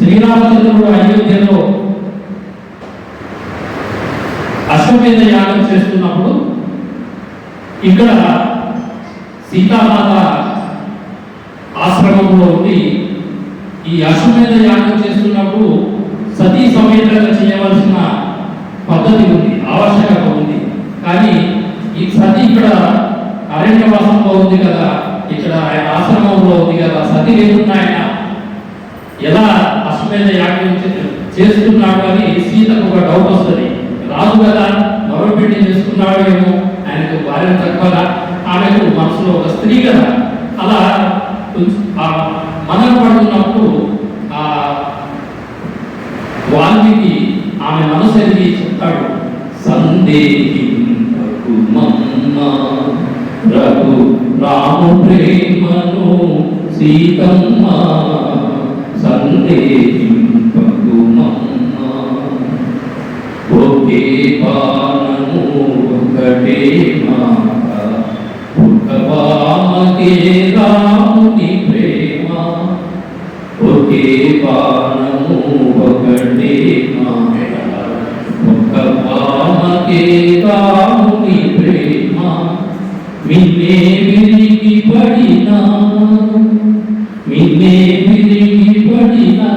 శ్రీరామచంద్రుడు అయోధ్యలో అశ్వమేధ యాగం చేస్తున్నప్పుడు ఇక్కడ సీతామాత ఆశ్రమంలో ఉండి ఈ అశ్వమేధ యాగం చేస్తున్నప్పుడు సతీ సమేతంగా చేయవలసిన పద్ధతి ఉంది, ఆవశ్యకత ఉంది. కానీ ఈ సతి ఇక్కడ అరణ్యవాసంలో ఉంది కదా, ఇక్కడ ఆయన ఆశ్రమంలో ఉంది కదా, సతి లేకుండా ఆయన ఎలా అశ్వమేధ యాగం చేస్తున్నాడు అని సీతకు ఒక డౌట్ వస్తుంది. రాజు కదా, మరో పెళ్లి చేసుకున్నాడు ఏమో, ఆయనకు భార్య తక్కువ, ఆమెకు మనసులో ఒక స్త్రీ కదా, అలా మనం పడుతున్నప్పుడు ఆ వాల్మీకి ఆమె మనసు ఎరిగి చెప్తాడు, సందేహింపకు మమ్మ రఘు రాము ప్రేమను సీతమ్మ, సందేహింపకు మమ్మ ఒకే పానము ఒకటే మాట పుట్టపామకే రాముని ప్రేమ, ఒకే పానము ఒకటే మాట పుట్టపామకే రాముని ప్రేమ, మిన్నే విరిగి పడినా మిన్నే విరిగి పడినా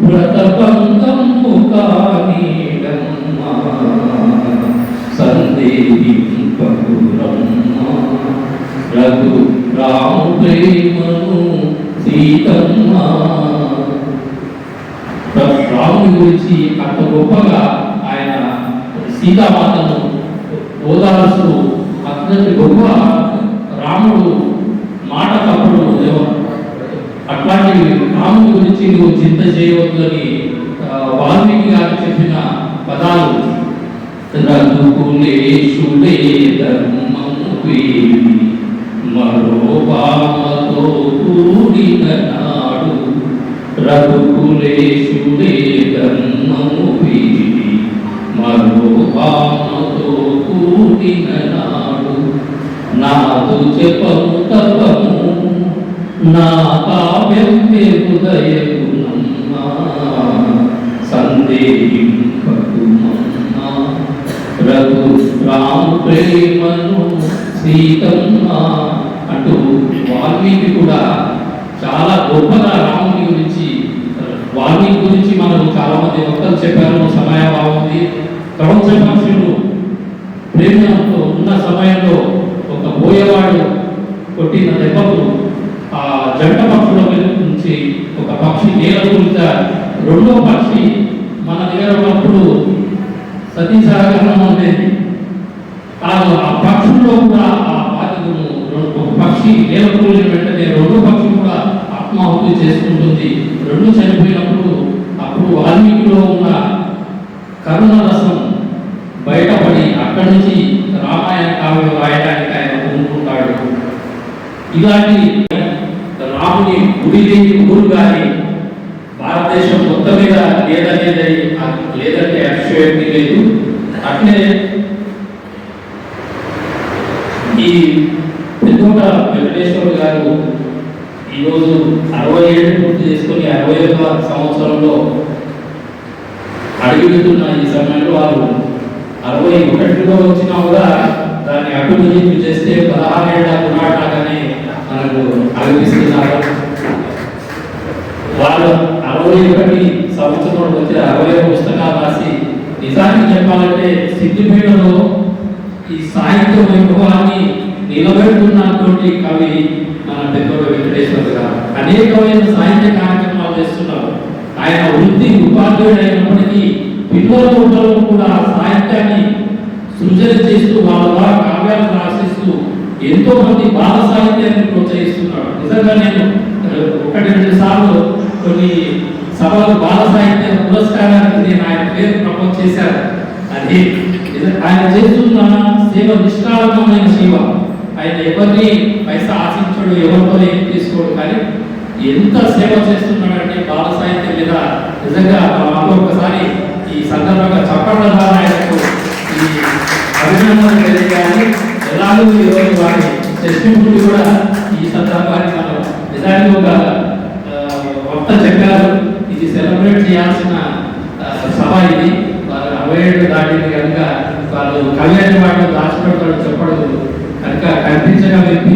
వ్రతబంధము కానీడమ్మ, సందేహింపకు రమ్మ రఘు రాము ప్రేమను సీతమ్మ. రాముని గురించి అంత గొప్పగా ఆయన సీతామాతను ఓదారుస్తూ అతని గొప్ప రాముడు మాట తప్పుడు అట్లాంటి రాముని గురించి నువ్వు చింత చేయవద్దని వాల్మీకి గారు చెప్పిన పదాలు, రఘుకులేశుడే ధర్మము వీడి మరో పామతో కూడిన నాడు, రఘుకులేశుడే ధర్మము వీడి మరో పామతో కూడిన నాడు, నాదు చెప్పము తపము నా కావ్యం హృదయగుణమ్మ, సందేహింపకు మమ్మ రఘు రాము ప్రేమను సీతమ్మ అంటూ వాల్మీకి కూడా చాలా గొప్పగా రాముని గురించి, వాల్మీకి గురించి మనకు చాలా మంది భక్తులు చెప్పారు. సమయాభావం ఉంది. ప్రపంచ పక్షులు ప్రేమతో ఉన్న సమయంలో ఒక బోయవాడు కొట్టిన దెబ్బకు ఆ జంట పక్షుల నుంచి ఒక పక్షి నేల కూలితే రెండో పక్షి మన దగ్గర ఉన్నప్పుడు సతీ సహగమనం ఉండేది. ఆ పక్షుల్లో కూడా ఆ బాధ్యతను ఒక పక్షి నేల కూలిన వెంటనే రెండో పక్షి కూడా ఆత్మాహుతి చేసుకుంటుంది. రెండు చనిపోయినప్పుడు అప్పుడు వాల్మీకిలో ఉన్న కరుణ రసం బయటపడి అక్కడి నుంచి రామాయణ కావ్యం రాయడానికి ఆయన కోరుకుంటాడు. ఇలాంటి రాముని గుడి లేని ఊరు కానీ భారతదేశం మొత్తం మీద లేదంటే అక్షయోక్తి లేదు. అట్లే ఈ పెద్దోట వెంకటేశ్వర గారు ఈరోజు 60 ఏళ్ళు పూర్తి చేసుకొని 61వ సంవత్సరంలో అడుగుతున్న ఈ సమయంలో వారు 61లో వచ్చినా కూడా దాన్ని అభివృద్ధి చేస్తే 16 ఏళ్ల కుమారులాగానే మనకు అనిపిస్తున్నారు. వాళ్ళు 61 సంవత్సరంలో వచ్చి 60 పుస్తకాలు రాసి, నిజానికి చెప్పాలంటే సిద్ధిపేటలో ఈ సాహిత్య వైభవాన్ని నిలబెడుతున్నటువంటి కవి మన పెద్దోట వెంకటేశ్వర గారు. అనేకమైన సాహిత్య కార్యక్రమాలు చేస్తున్నారు. ఆయన వృత్తి ఉపాధ్యాయుడు అయినప్పటికీ పిల్లల ఊళ్ళలో కూడా సాహిత్యాన్ని సృజన చేస్తూ వాళ్ళ కావ్యాలను రాసిస్తూ ఎంతో మంది బాల సాహిత్యాన్ని ప్రోత్సహిస్తున్నాడు. నిజంగా నేను 1-2 సార్లు కొన్ని సభలు బాల సాహిత్య పురస్కారానికి నేను ఆయన పేరు ప్రపోజ్ చేశాను. అది ఆయన చేస్తున్న సేవ నిష్కారణమైన సేవ. ఆయన ఎవరిని పైసా ఆశించడు, ఎవరితో ఏం తీసుకోడు, కానీ ఎంత సేవ చేస్తున్నాడంటే బాల సాహిత్యం మీద నిజంగా మాకు ఒకసారి ఈ సందర్భంగా చెప్పడం ద్వారా ఆయనకు ఈ అభినందనలు తెలియజేయాలి. ఎలాగో ఈరోజు వారి చెస్టింపులు కూడా ఈ సందర్భాన్ని మనం నిజానికి ఒక వక్త చెప్పారు.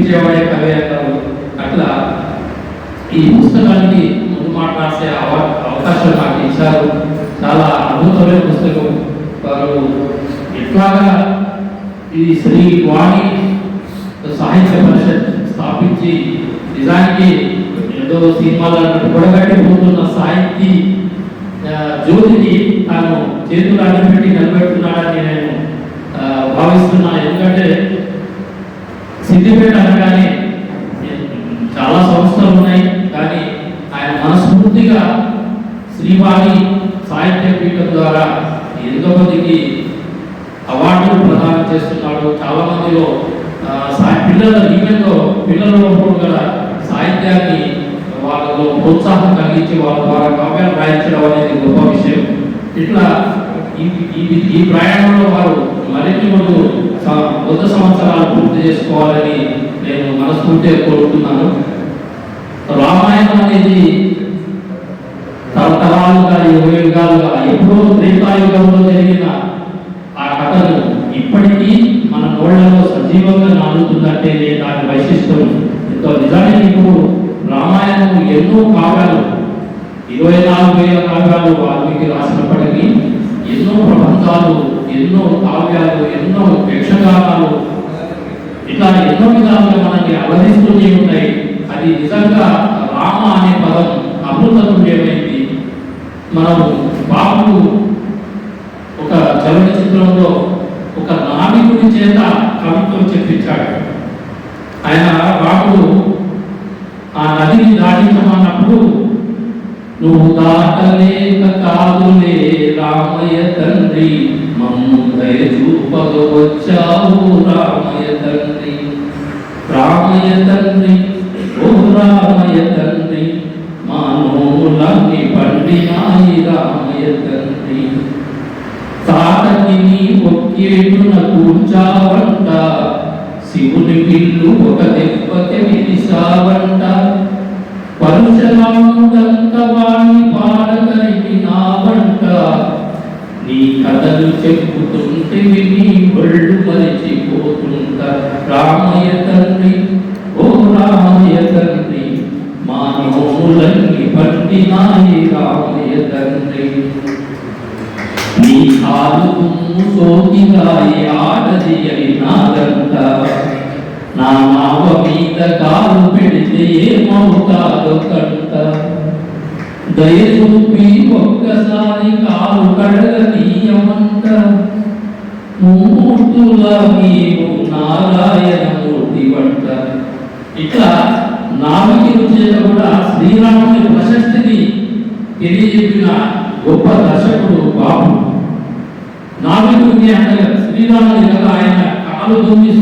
వినిపించేవాడే కవి అంటారు. అట్లా ఈ పుస్తకానికి ముందు మాట రాసే అవకాశం నాకు ఇచ్చారు. చాలా అద్భుతమైన పుస్తకం. వారు ఎట్లాగా ఈ శ్రీ వాణి సాహిత్య పరిషత్ స్థాపించి నిజానికి ఏదో సినిమాలు కూడగట్టిపోతున్న సాహితీ జ్యోతిని తాను చేతులు అడ్డుపెట్టి నిలబెడుతున్నాడని నేను భావిస్తున్నాను. ఎందుకంటే సిద్దిపేట అనగానే చాలా సంస్థలు ఉన్నాయి, కానీ ఆయన మనస్ఫూర్తిగా శ్రీవాణి సాహిత్య పీఠం ద్వారా ఎంతో మందికి అవార్డులు ప్రదానం చేస్తున్నాడు. చాలా మందిలో పిల్లలలో కూడా సాహిత్యాన్ని వాళ్ళలో ప్రోత్సాహం కలిగించి వాళ్ళ ద్వారా కావ్యాలు రాయించడం అనేది గొప్ప విషయం. ఇట్లా ఈ ప్రయాణంలో వారు మరిన్ని 100 సంవత్సరాలు పూర్తి చేసుకోవాలని నేను మనస్ఫూర్తిగా కోరుతున్నాను. రామాయణం అనేది తరతరాలుగా యుగాలుగా ఎప్పుడో త్రేతాయుగంలో జరిగిన ఆ కథను ఇప్పటికీ మన నోళ్లలో సజీవంగా నానుతుందంటే దాని వైశిష్టం ఎంతో. నిజానికి ఇప్పుడు రామాయణం ఎన్నో కావ్యాలు 24,000 కావ్యాలు వాల్మీకి రాసినప్పటికీ ఎన్నో ప్రబంధాలు, ఎన్నో కావ్యాలు, ఎన్నో యక్షగానాలు, ఇట్లా ఎన్నో విధాలుగా మనకి అలరిస్తూనే ఉంటాయి. అది నిజంగా రామ అనే పదం అమృతతుల్యమైంది. మనం బాబు ఒక చలనచిత్రంలో ఒక నావికుడి చేత కవిత్వం చెప్పించాడు. ఆయన రాముడు ఆ నదిని దాటించమన్నప్పుడు నువ్వు దాటలేక కాదులే రామయ్య తండ్రి, మమ్ము దయ చూపగా వచ్చావు రామయ్య తండ్రి. రామయ్య తండ్రి, ఓ రామయ్య తండ్రి, మా నోములన్నీ పండినాయి రామయ్య తండ్రి. తాటకి నీ ఒక్కేటున కూర్చావంట, శివుని పిల్లు ఒక దెబ్బకి విడిసావంట. పరుశరాముడంత వాణి పాడగలిగినావంట, నీ కథలు చెప్పుతుంటే నీ ఒళ్ళు మరిచిపోతుంట. రామయ్య తండ్రి, ఓ రామయ్య తండ్రి, మా నోములన్నీ పండినాయి రామయ్య తండ్రి. నీ కాలు సోకిగాయి ఆడది అయినాదంట, నా నావ మీద కాలు పెడితే ఏమవుతాదో కంట. దయ చూపి ఒక్కసారి కాలు కడగనీయమంట, మూర్తుల నీవు నారాయణమూర్తి వంట. ఇట్లా నావికుల చేత కూడా శ్రీరాముని ప్రశస్తిని తెలియజెప్పిన గొప్ప దర్శకుడు బాబు. నావికుడిని అంటే శ్రీరాముని కదా ఆయన కాలు దుమ్మి